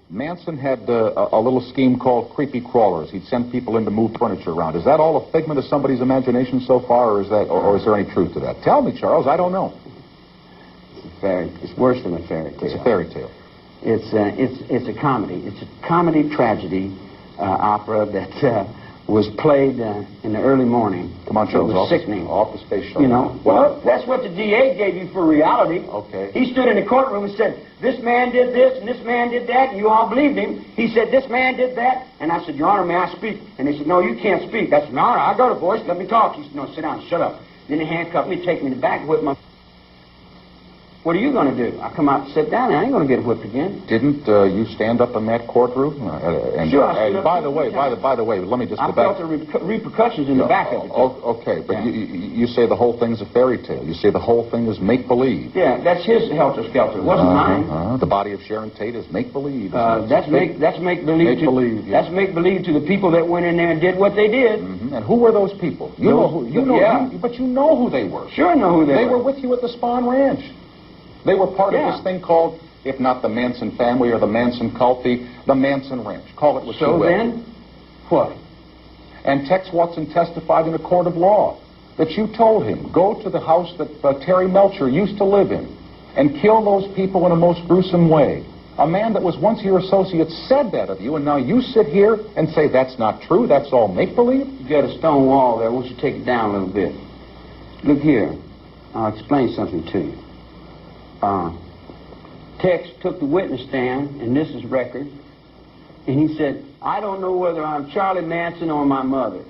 Manson had a little scheme called creepy crawlers. He'd send people in to move furniture around. Is that all a figment of somebody's imagination so far, or is there any truth to that? Tell me, Charles. I don't know. It's worse than a fairy tale. It's a fairy tale. It's a comedy. It's a comedy tragedy opera that was played in the early morning. Come on, Charles. It was sickening. Off the space shuttle. You know, well, that's what the DA gave you for reality. Okay. He stood in the courtroom and said, this man did this and this man did that, and you all believed him. He said, this man did that. And I said, Your Honor, may I speak? And they said, no, you can't speak. I said, no, I got a voice. Let me talk. He said, no, sit down, shut up. Then they handcuffed me, take me to the back, whip my... What are you going to do? I come out and sit down, and I ain't going to get whipped again. Didn't you stand up in that courtroom? Sure, I stood up. By the way, let me just go back. I felt the repercussions in the back of it. Okay, but you say the whole thing's a fairy tale. You say the whole thing is make-believe. Yeah, that's his helter-skelter. It wasn't mine. The body of Sharon Tate is make-believe. That's make-believe. Make-believe. That's make-believe to the people that went in there and did what they did. Mm-hmm. And who were those people? But you know who they were. Sure, I know who they were. They were with you at the Spahn Ranch. They were part of this thing called, if not the Manson family or the Manson cult, the Manson Ranch. Call it what you will. So then, what? And Tex Watson testified in a court of law that you told him, go to the house that Terry Melcher used to live in and kill those people in a most gruesome way. A man that was once your associate said that of you, and now you sit here and say that's not true, that's all make-believe? You got a stone wall there. Why don't you take it down a little bit? Look here. I'll explain something to you. Tex took the witness stand, and this is record, and he said, I don't know whether I'm Charlie Manson or my mother.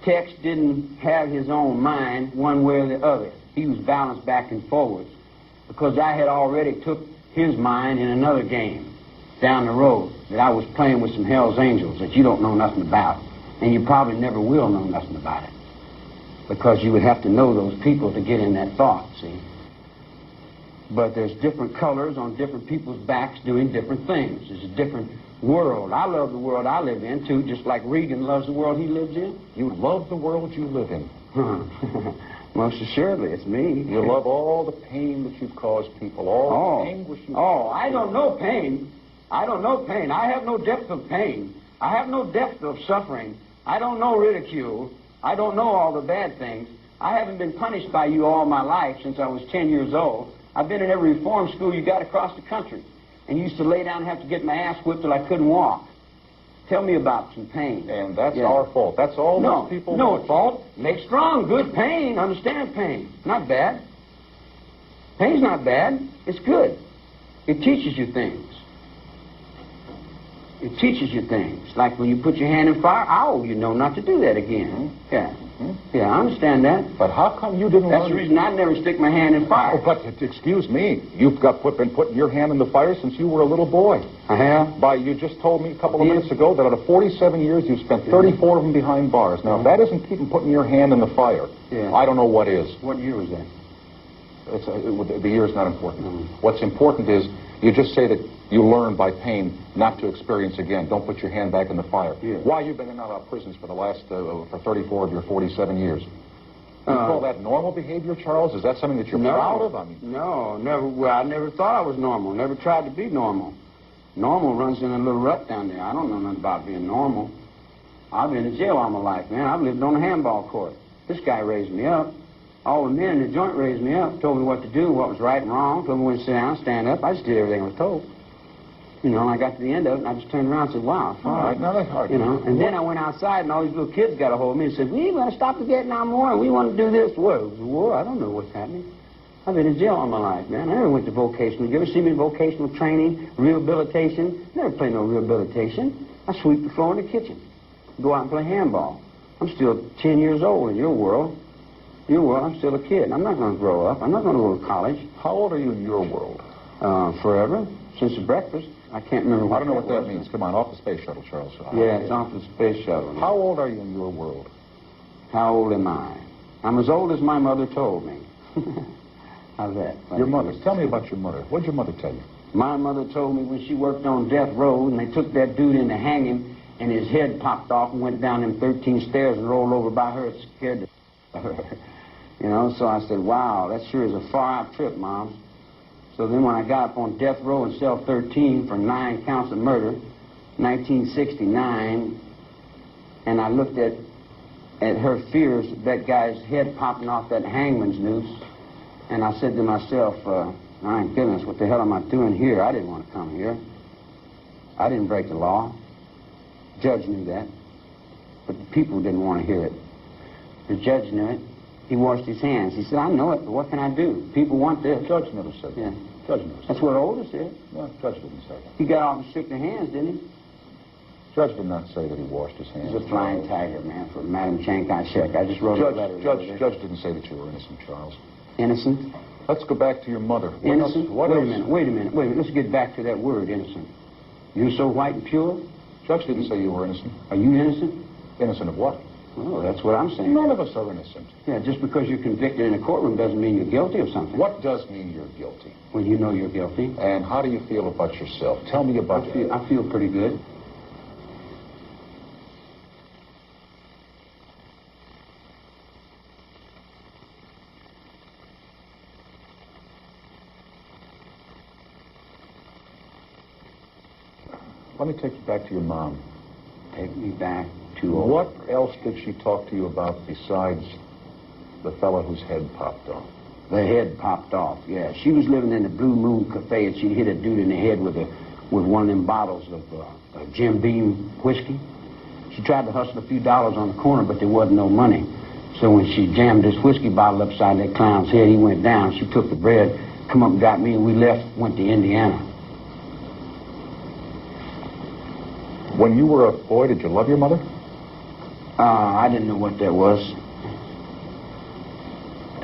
Tex didn't have his own mind one way or the other. He was balanced back and forwards because I had already took his mind in another game down the road that I was playing with some Hell's Angels that you don't know nothing about, and you probably never will know nothing about it because you would have to know those people to get in that thought, see? But there's different colors on different people's backs doing different things. It's a different world. I love the world I live in, too, just like Regan loves the world he lives in. You love the world you live in. Most assuredly, it's me. You love all the pain that you've caused people, all the anguish you've caused. I don't know pain. I don't know pain. I have no depth of pain. I have no depth of suffering. I don't know ridicule. I don't know all the bad things. I haven't been punished by you all my life since I was 10 years old. I've been in every reform school you got across the country and used to lay down and have to get my ass whipped till I couldn't walk. Tell me about some pain. And that's our fault. That's all those people... No fault. Make strong, good pain. Understand pain. Not bad. Pain's not bad. It's good. It teaches you things. It teaches you things. Like when you put your hand in fire, you know not to do that again. Yeah. Yeah, I understand that. But how come you didn't That's the reason I never stick my hand in fire. Oh, but excuse me. You've been putting your hand in the fire since you were a little boy. I have? You just told me a couple of minutes ago that out of 47 years, you've spent 34 of them behind bars. Now, if that isn't putting your hand in the fire, I don't know what is. What year was that? The year is not important. What's important is you just say that you learn by pain not to experience again. Don't put your hand back in the fire. Yeah. Why you've been in and out of prisons for the last for 34 of your 47 years? You call that normal behavior, Charles? Is that something that you're proud of? No, never. Well, I never thought I was normal. Never tried to be normal. Normal runs in a little rut down there. I don't know nothing about being normal. I've been in jail all my life, man. I've lived on a handball court. This guy raised me up. All the men in the joint raised me up, told me what to do, what was right and wrong, told me when to sit down, stand up. I just did everything I was told. You know, and I got to the end of it, and I just turned around and said, wow, it's hard. Now that's hard. You know, and then I went outside, and all these little kids got a hold of me and said, we want to stop the Vietnam War, and we want to do this. What? It was a war? I don't know what's happening. I've been in jail all my life, man. I never went to vocational. You ever see me in vocational training, rehabilitation? Never played no rehabilitation. I sweep the floor in the kitchen, go out and play handball. I'm still 10 years old in your world. Your world, I'm still a kid. I'm not going to grow up. I'm not going to go to college. How old are you in your world? Forever. Since the breakfast. I can't remember I don't know what that means. Come on, off the space shuttle, Charles. Yeah, it's off the space shuttle. How old are you in your world? How old am I? I'm as old as my mother told me. How's that? Your mother. Tell me about your mother. What did your mother tell you? My mother told me when she worked on death row and they took that dude in to hang him and his head popped off and went down them 13 stairs and rolled over by her. It scared her. You know, so I said, wow, that sure is a far-out trip, Mom. So then when I got up on death row in cell 13 for 9 counts of murder, 1969, and I looked at her fears, that guy's head popping off that hangman's noose, and I said to myself, my goodness, what the hell am I doing here? I didn't want to come here. I didn't break the law. The judge knew that, but the people didn't want to hear it. The judge knew it. He washed his hands. He said, I know it, but what can I do? People want this. The judge never said that. Yeah. Judge never said That's what Older said. No, judge didn't say that. He got off and shook their hands, didn't he? Judge did not say that he washed his hands. He's a flying tiger, man, for Madam Chiang-Kai-shek. I just wrote a letter. Judge didn't say that you were innocent, Charles. Innocent? Let's go back to your mother. Innocent? Wait a minute. Let's get back to that word, innocent. You're so white and pure? Judge didn't say you were innocent. Are you innocent? Innocent of what? Oh, that's what I'm saying. None of us are innocent. Yeah, just because you're convicted in a courtroom doesn't mean you're guilty of something. What does mean you're guilty? Well, you know you're guilty. And how do you feel about yourself? Tell me about you. I feel pretty good. Let me take you back to your mom. Take me back to... What else did she talk to you about besides the fellow whose head popped off? The head popped off, yeah. She was living in the Blue Moon Cafe, and she hit a dude in the head with one of them bottles of Jim Beam whiskey. She tried to hustle a few dollars on the corner, but there wasn't no money. So when she jammed this whiskey bottle upside that clown's head, he went down. She took the bread, come up and got me, and we left, went to Indiana. When you were a boy, did you love your mother? I didn't know what that was.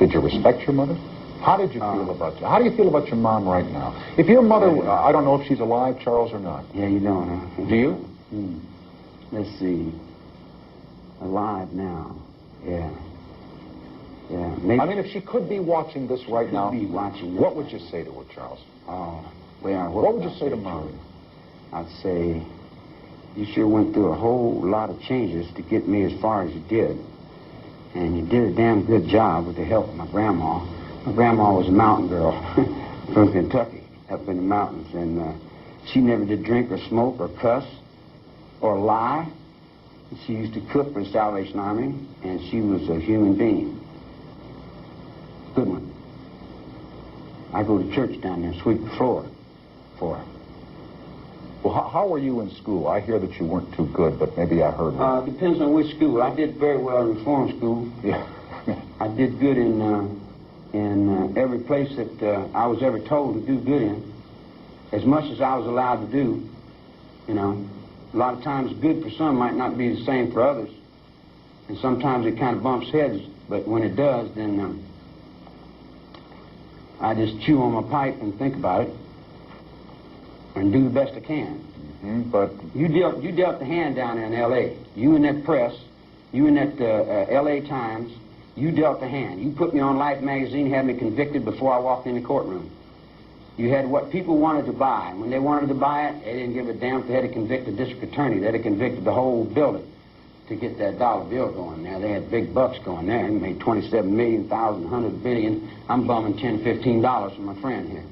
Did you respect your mother? How did you feel about you? How do you feel about your mom right now? If your mother, I don't know if she's alive, Charles, or not. Yeah, you don't, huh? Do you? Let's see. Alive now. Yeah. Yeah. Maybe. I mean, if she could be watching this right now, be watching this. What would you say to her, Charles? Oh, well, what would you say to Mom? I'd say, you sure went through a whole lot of changes to get me as far as you did. And you did a damn good job with the help of my grandma. My grandma was a mountain girl from Kentucky, up in the mountains. And she never did drink or smoke or cuss or lie. She used to cook for the Salvation Army, and she was a human being. Good one. I go to church down there, sweep the floor for her. Well, how were you in school? I hear that you weren't too good, but maybe I heard wrong. Depends on which school. I did very well in reform school. Yeah. I did good in every place that I was ever told to do good in. As much as I was allowed to do, you know. A lot of times good for some might not be the same for others. And sometimes it kind of bumps heads, but when it does, then I just chew on my pipe and think about it and do the best I can. Mm-hmm, but you dealt the hand down there in L.A. You in that press, you in that L.A. Times, you dealt the hand. You put me on Life magazine, had me convicted before I walked in the courtroom. You had what people wanted to buy. And when they wanted to buy it, they didn't give a damn if they had to convict the district attorney. They'd have convicted the whole building to get that dollar bill going there. They had big bucks going there. They made 27 million, 1,000, 100 billion. I'm bumming $10, $15 from my friend here.